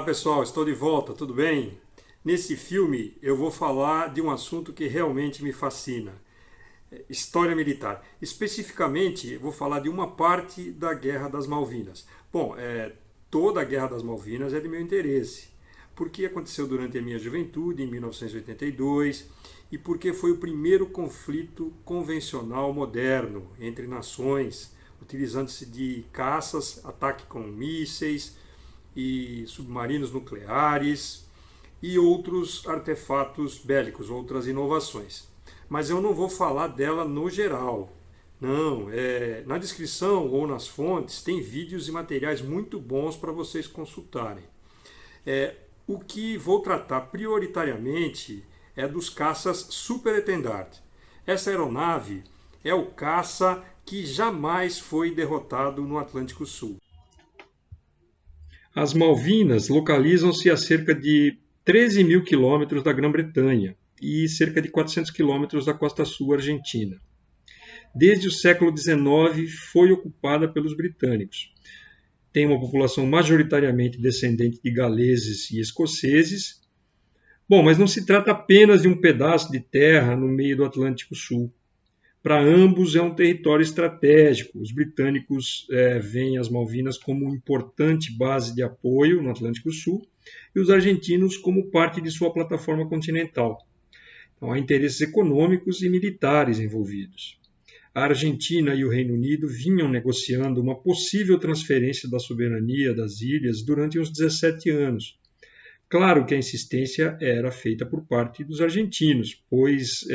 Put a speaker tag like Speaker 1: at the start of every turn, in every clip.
Speaker 1: Olá pessoal, estou de volta, tudo bem? Nesse filme eu vou falar de um assunto que realmente me fascina: história militar. Especificamente, vou falar de uma parte da Guerra das Malvinas. Bom, toda a Guerra das Malvinas é de meu interesse, porque aconteceu durante a minha juventude, em 1982, e porque foi o primeiro conflito convencional moderno entre nações, utilizando-se de caças, ataque com mísseis e submarinos nucleares e outros artefatos bélicos, outras inovações. Mas eu não vou falar dela no geral. Não, na descrição ou nas fontes tem vídeos e materiais muito bons para vocês consultarem. O que vou tratar prioritariamente é dos caças Superétendard. Essa aeronave é o caça que jamais foi derrotado no Atlântico Sul. As Malvinas localizam-se a cerca de 13 mil quilômetros da Grã-Bretanha e cerca de 400 quilômetros da costa sul argentina. Desde o século XIX foi ocupada pelos britânicos. Tem uma população majoritariamente descendente de galeses e escoceses. Bom, mas não se trata apenas de um pedaço de terra no meio do Atlântico Sul. Para ambos é um território estratégico. Os britânicos veem as Malvinas como uma importante base de apoio no Atlântico Sul e os argentinos como parte de sua plataforma continental. Então, há interesses econômicos e militares envolvidos. A Argentina e o Reino Unido vinham negociando uma possível transferência da soberania das ilhas durante uns 17 anos. Claro que a insistência era feita por parte dos argentinos, pois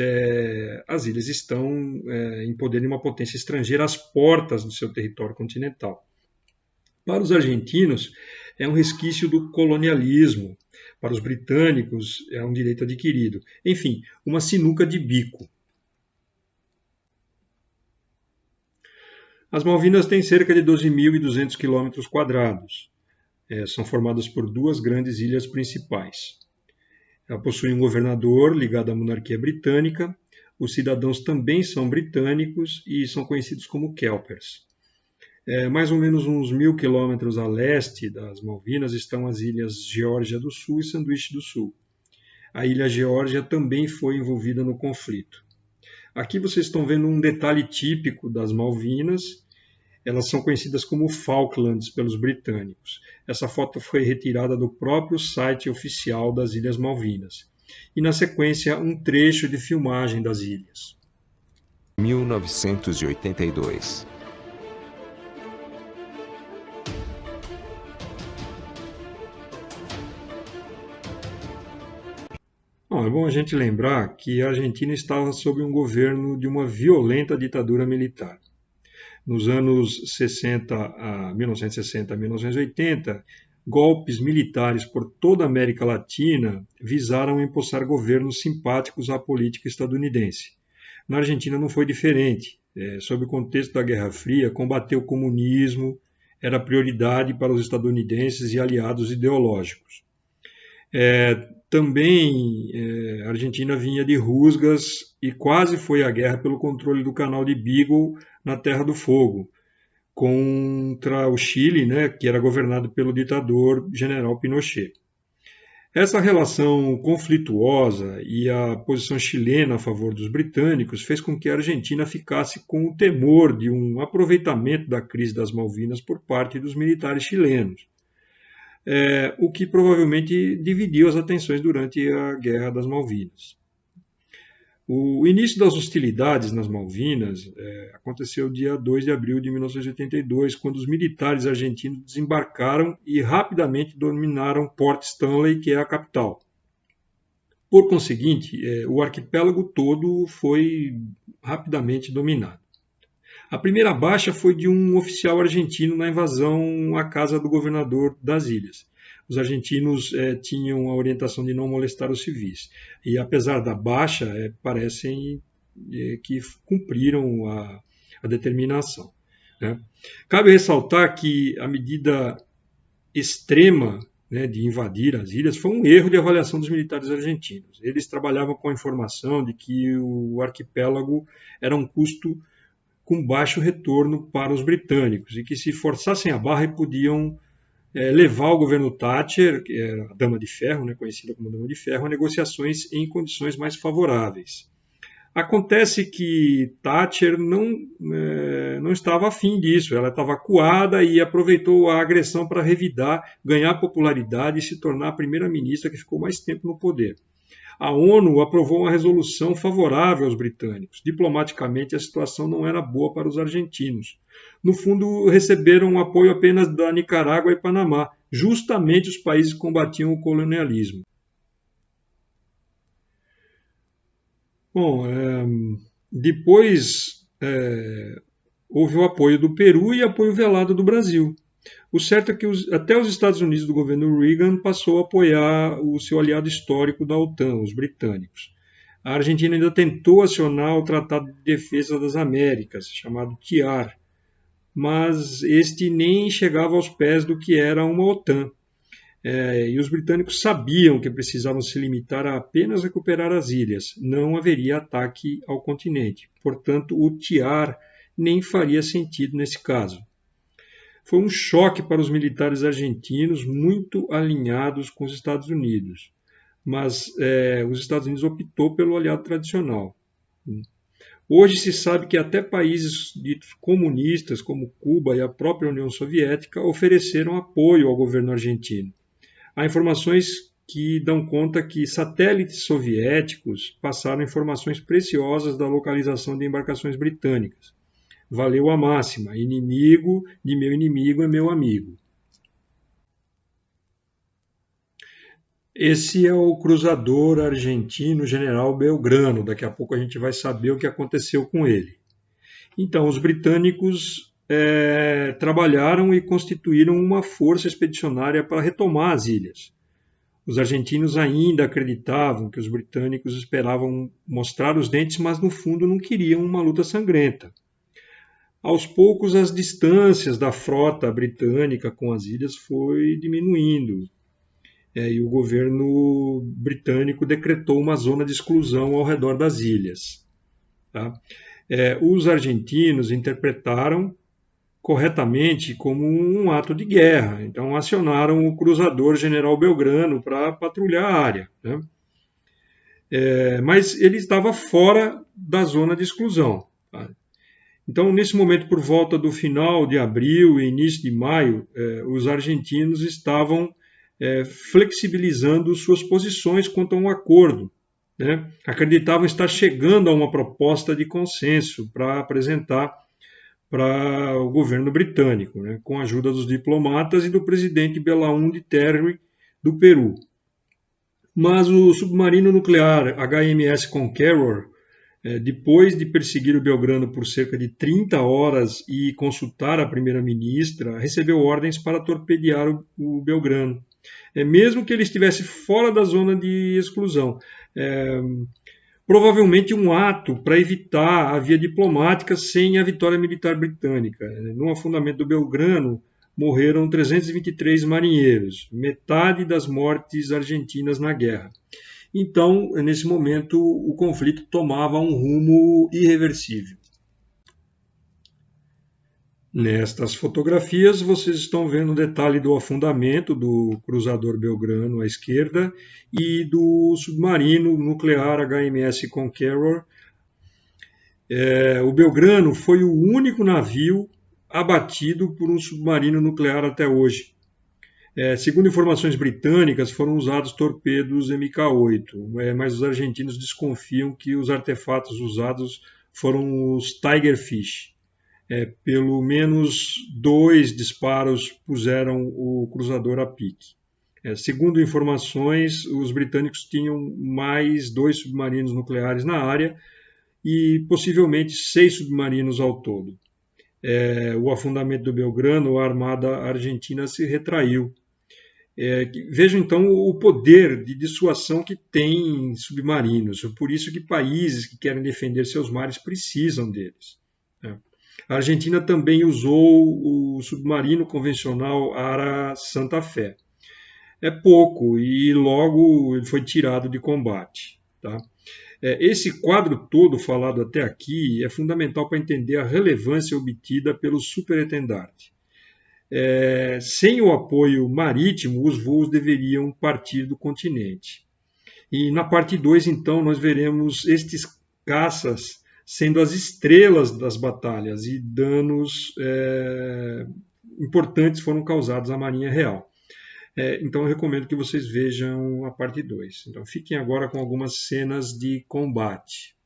Speaker 1: as ilhas estão em poder de uma potência estrangeira às portas do seu território continental. Para os argentinos, é um resquício do colonialismo. Para os britânicos, é um direito adquirido. Enfim, uma sinuca de bico. As Malvinas têm cerca de 12.200 km². São formadas por duas grandes ilhas principais. Ela possui um governador ligado à monarquia britânica. Os cidadãos também são britânicos e são conhecidos como Kelpers. Mais ou menos uns 1.000 quilômetros a leste das Malvinas estão as ilhas Geórgia do Sul e Sanduíche do Sul. A ilha Geórgia também foi envolvida no conflito. Aqui vocês estão vendo um detalhe típico das Malvinas. Elas são conhecidas como Falklands pelos britânicos. Essa foto foi retirada do próprio site oficial das Ilhas Malvinas. E, na sequência, um trecho de filmagem das ilhas.
Speaker 2: 1982.
Speaker 1: Bom, é bom a gente lembrar que a Argentina estava sob um governo de uma violenta ditadura militar. Nos anos 1960 a 1980, golpes militares por toda a América Latina visaram empossar governos simpáticos à política estadunidense. Na Argentina não foi diferente. Sob o contexto da Guerra Fria, combater o comunismo era prioridade para os estadunidenses e aliados ideológicos. Também a Argentina vinha de rusgas e quase foi à guerra pelo controle do canal de Beagle na Terra do Fogo, contra o Chile, que era governado pelo ditador general Pinochet. Essa relação conflituosa e a posição chilena a favor dos britânicos fez com que a Argentina ficasse com o temor de um aproveitamento da crise das Malvinas por parte dos militares chilenos. O que provavelmente dividiu as atenções durante a Guerra das Malvinas. O início das hostilidades nas Malvinas aconteceu dia 2 de abril de 1982, quando os militares argentinos desembarcaram e rapidamente dominaram Port Stanley, que é a capital. Por conseguinte, o arquipélago todo foi rapidamente dominado. A primeira baixa foi de um oficial argentino na invasão à casa do governador das ilhas. Os argentinos tinham a orientação de não molestar os civis. E apesar da baixa, parecem que cumpriram a determinação. Cabe ressaltar que a medida extrema de invadir as ilhas foi um erro de avaliação dos militares argentinos. Eles trabalhavam com a informação de que o arquipélago era um custo com baixo retorno para os britânicos e que se forçassem a barra podiam levar o governo Thatcher, que era a Dama de Ferro, né, conhecida como Dama de Ferro, a negociações em condições mais favoráveis. Acontece que Thatcher não estava afim disso, ela estava acuada e aproveitou a agressão para revidar, ganhar popularidade e se tornar a primeira-ministra que ficou mais tempo no poder. A ONU aprovou uma resolução favorável aos britânicos. Diplomaticamente, a situação não era boa para os argentinos. No fundo, receberam o apoio apenas da Nicarágua e Panamá, justamente os países que combatiam o colonialismo. Bom, depois houve o apoio do Peru e apoio velado do Brasil. O certo é que até os Estados Unidos do governo Reagan passou a apoiar o seu aliado histórico da OTAN, os britânicos. A Argentina ainda tentou acionar o Tratado de Defesa das Américas, chamado TIAR, mas este nem chegava aos pés do que era uma OTAN. E os britânicos sabiam que precisavam se limitar a apenas recuperar as ilhas, não haveria ataque ao continente. Portanto, o TIAR nem faria sentido nesse caso. Foi um choque para os militares argentinos, muito alinhados com os Estados Unidos, mas os Estados Unidos optou pelo aliado tradicional. Hoje se sabe que até países ditos comunistas, como Cuba e a própria União Soviética, ofereceram apoio ao governo argentino. Há informações que dão conta que satélites soviéticos passaram informações preciosas da localização de embarcações britânicas. Valeu a máxima: inimigo de meu inimigo é meu amigo. Esse é o cruzador argentino General Belgrano. Daqui a pouco a gente vai saber o que aconteceu com ele. Então, os britânicos trabalharam e constituíram uma força expedicionária para retomar as ilhas. Os argentinos ainda acreditavam que os britânicos esperavam mostrar os dentes, mas no fundo não queriam uma luta sangrenta. Aos poucos, as distâncias da frota britânica com as ilhas foi diminuindo. E o governo britânico decretou uma zona de exclusão ao redor das ilhas. Tá? Os argentinos interpretaram corretamente como um ato de guerra. Então, acionaram o cruzador General Belgrano para patrulhar a área. Né? Mas ele estava fora da zona de exclusão. Tá? Então, nesse momento, por volta do final de abril e início de maio, os argentinos estavam flexibilizando suas posições quanto a um acordo. Né? Acreditavam estar chegando a uma proposta de consenso para apresentar para o governo britânico, né? Com a ajuda dos diplomatas e do presidente Belaúnde Terry do Peru. Mas o submarino nuclear HMS Conqueror, depois de perseguir o Belgrano por cerca de 30 horas e consultar a primeira-ministra, recebeu ordens para torpedear o Belgrano, mesmo que ele estivesse fora da zona de exclusão. Provavelmente um ato para evitar a via diplomática sem a vitória militar britânica. No afundamento do Belgrano, morreram 323 marinheiros, metade das mortes argentinas na guerra. Então, nesse momento, o conflito tomava um rumo irreversível. Nestas fotografias, vocês estão vendo o detalhe do afundamento do cruzador Belgrano à esquerda e do submarino nuclear HMS Conqueror. O Belgrano foi o único navio abatido por um submarino nuclear até hoje. Segundo informações britânicas, foram usados torpedos MK-8, mas os argentinos desconfiam que os artefatos usados foram os Tigerfish. Pelo menos 2 disparos puseram o cruzador a pique. Segundo informações, os britânicos tinham mais 2 submarinos nucleares na área e possivelmente 6 submarinos ao todo. O afundamento do Belgrano, a armada argentina se retraiu. Vejam então o poder de dissuasão que tem submarinos. Por isso que países que querem defender seus mares precisam deles. A Argentina também usou o submarino convencional Ara Santa Fé. É pouco e logo ele foi tirado de combate. Tá? Esse quadro todo falado até aqui é fundamental para entender a relevância obtida pelo superetendarte. sem o apoio marítimo, os voos deveriam partir do continente. E na parte 2, então, nós veremos estes caças sendo as estrelas das batalhas e danos importantes foram causados à Marinha Real. Então eu recomendo que vocês vejam a parte 2. Então fiquem agora com algumas cenas de combate.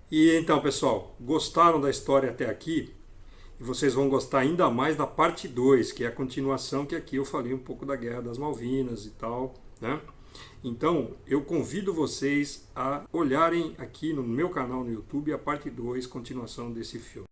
Speaker 1: E então, pessoal, gostaram da história até aqui? E vocês vão gostar ainda mais da parte 2, que é a continuação, que aqui eu falei um pouco da Guerra das Malvinas e tal, né? Então, eu convido vocês a olharem aqui no meu canal no YouTube a parte 2, continuação desse filme.